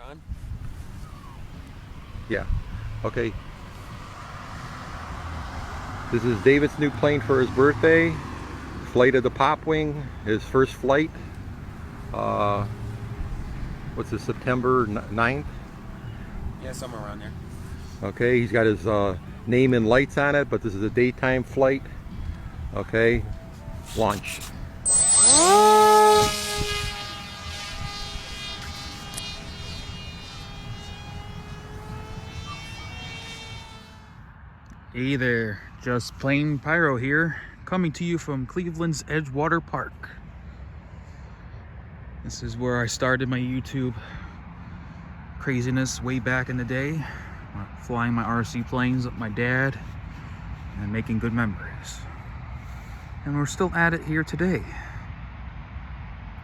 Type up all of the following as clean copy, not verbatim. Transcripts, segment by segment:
On? Yeah. Okay. This is David's new plane for his birthday. Flight of the Popwing. His first flight. What's this? September 9th? Yeah, somewhere around there. Okay. He's got his name and lights on it, but this is a daytime flight. Okay. Launch. Hey there, Justplanepyro here, coming to you from Cleveland's Edgewater Park. This is where I started my YouTube craziness way back in the day, flying my RC planes with my dad and making good memories. And we're still at it here today.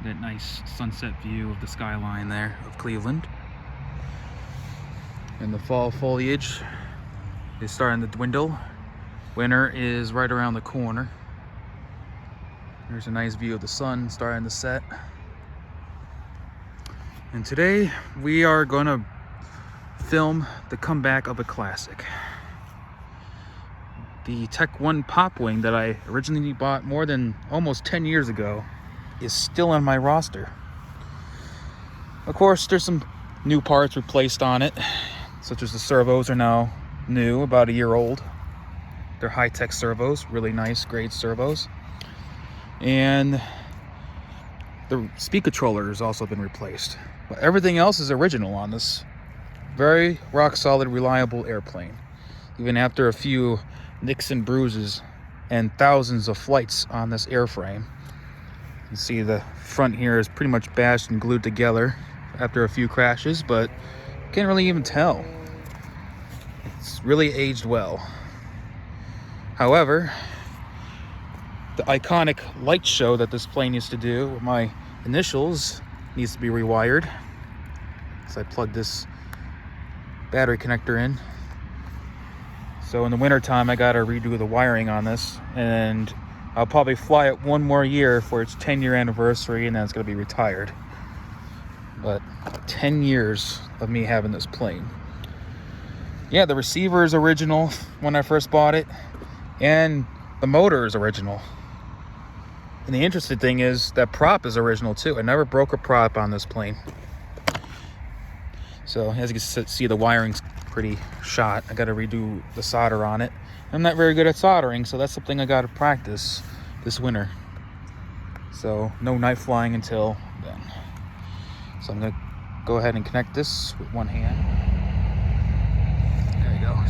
That nice sunset view of the skyline there of Cleveland. And the fall foliage is starting to dwindle. Winter is right around the corner. There's a nice view of the sun starting to set. And today we are gonna film the comeback of a classic. The Techone Popwing that I originally bought more than almost 10 years ago is still on my roster. Of course, there's some new parts replaced on it, such as the servos are now new, about a year old. They're high-tech servos, really nice, great servos. And the speed controller has also been replaced. But everything else is original on this very rock-solid, reliable airplane. Even after a few nicks and bruises and thousands of flights on this airframe. You can see the front here is pretty much bashed and glued together after a few crashes, but you can't really even tell. It's really aged well. However, the iconic light show that this plane used to do with my initials needs to be rewired. So I plugged this battery connector in. So in the winter time, I gotta redo the wiring on this, and I'll probably fly it one more year for its 10-year anniversary, and then it's gonna be retired. But 10 years of me having this plane. Yeah, the receiver is original when I first bought it, and the motor is original. And the interesting thing is that prop is original too. I never broke a prop on this plane. So as you can see, the wiring's pretty shot. I got to redo the solder on it. I'm not very good at soldering, so that's something I got to practice this winter. So no night flying until then. So I'm gonna go ahead and connect this with one hand.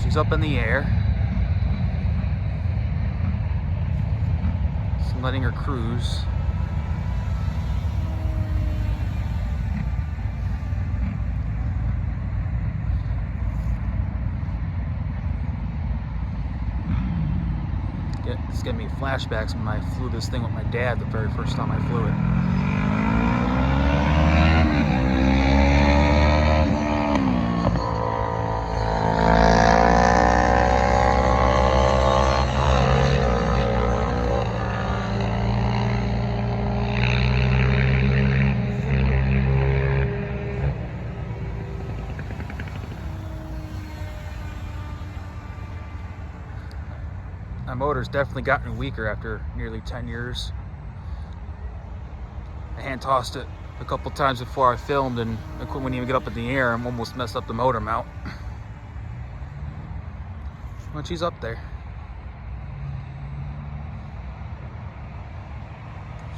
She's up in the air. So I'm letting her cruise. It's getting me flashbacks when I flew this thing with my dad the very first time I flew it. My motor's definitely gotten weaker after nearly 10 years. I hand tossed it a couple times before I filmed, and I couldn't even get up in the air. I almost messed up the motor mount. Well, she's up there.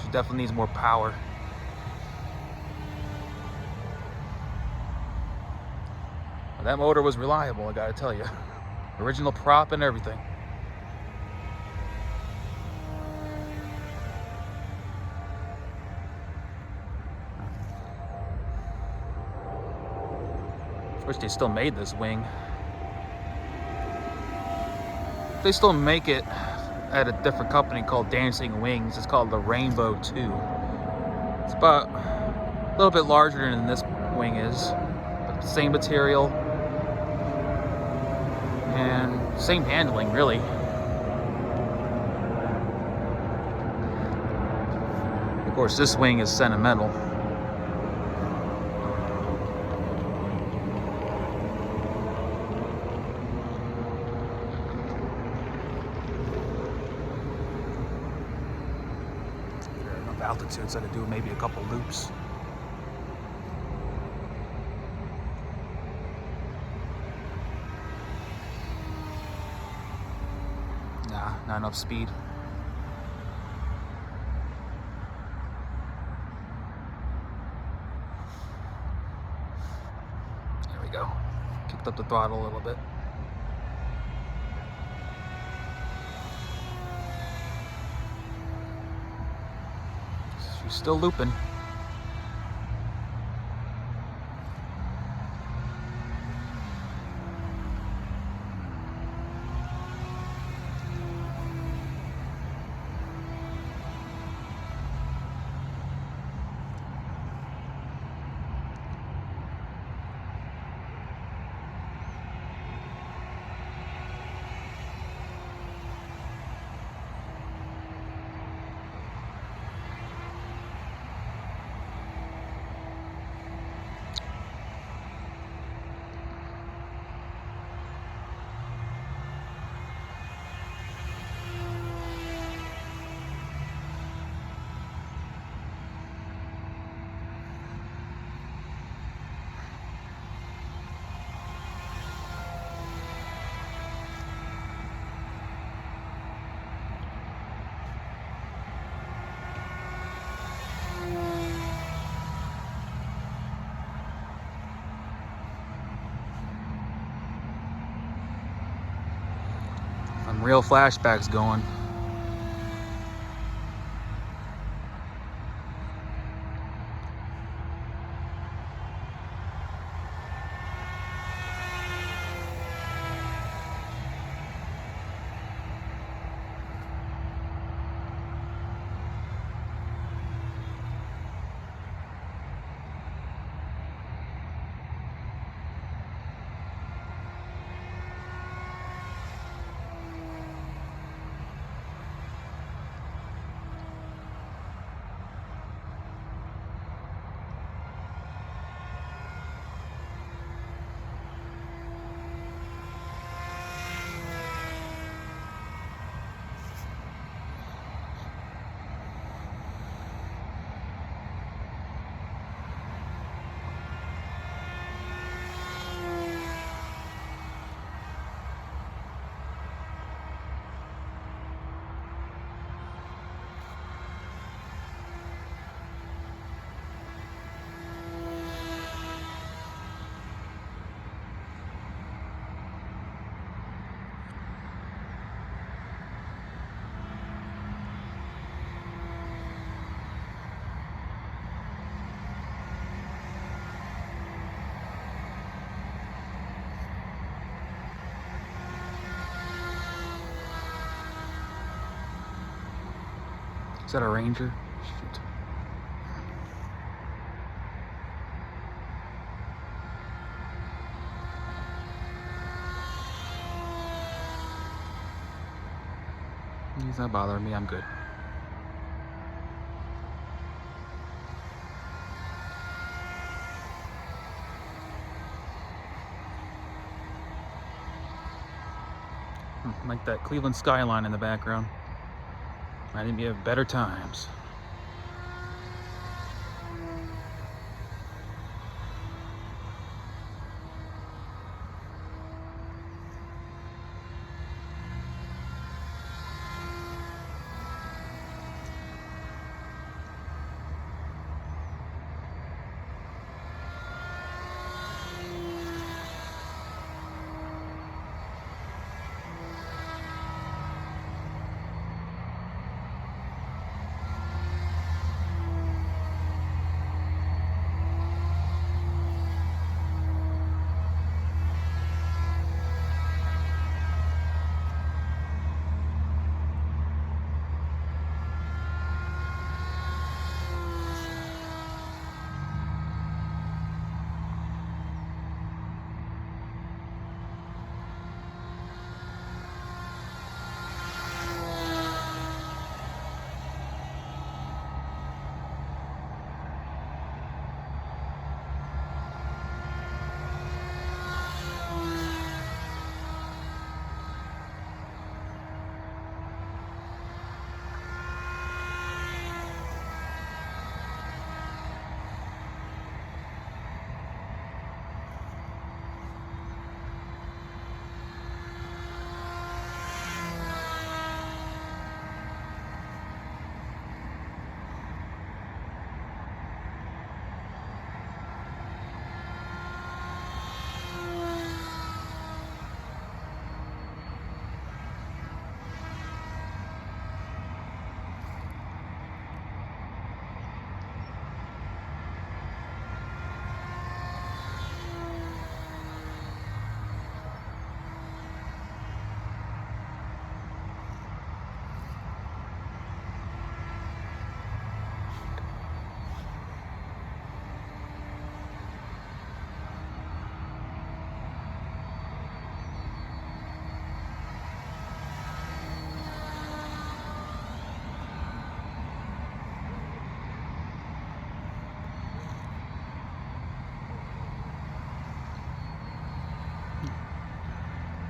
She definitely needs more power. But that motor was reliable, I gotta tell you. Original prop and everything. Wish they still made this wing. They still make it at a different company called Dancing Wings. It's called the Rainbow 2. It's about a little bit larger than this wing is, but the same material and same handling, really. Of course, this wing is sentimental. altitude, so I could do maybe a couple loops. Nah, not enough speed. There we go. Kicked up the throttle a little bit. She's still looping. Some real flashbacks going. Is that a Ranger? Shoot. He's not bothering me, I'm good. Like that Cleveland skyline in the background. I think we have better times.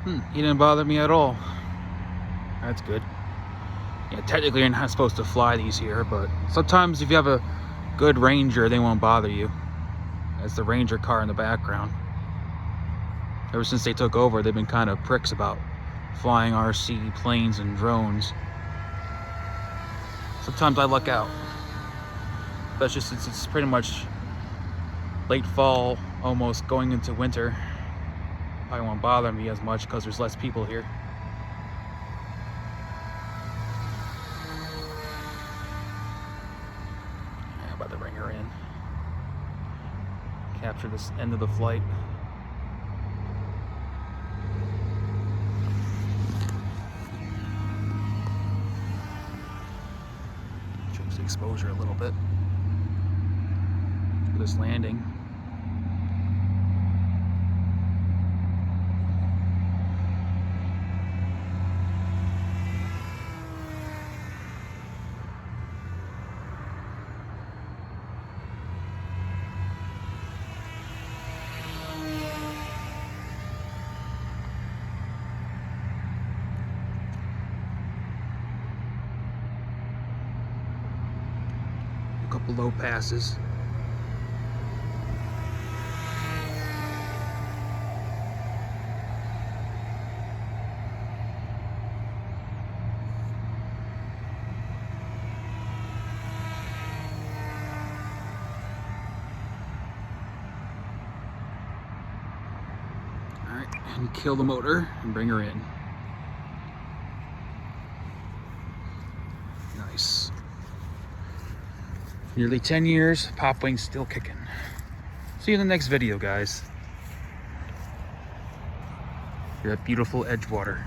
He didn't bother me at all. That's good. Yeah, technically you're not supposed to fly these here, but sometimes if you have a good ranger, they won't bother you. That's the ranger car in the background. Ever since they took over, they've been kind of pricks about flying RC planes and drones. Sometimes I luck out. Especially since it's pretty much late fall, almost going into winter. Probably won't bother me as much because there's less people here. I'm about to bring her in. Capture this end of the flight. Change the exposure a little bit for this landing. Couple low passes. All right, and kill the motor and bring her in. Nice. Nearly 10 years, Popwing's still kicking. See you in the next video, guys. You're at beautiful Edgewater.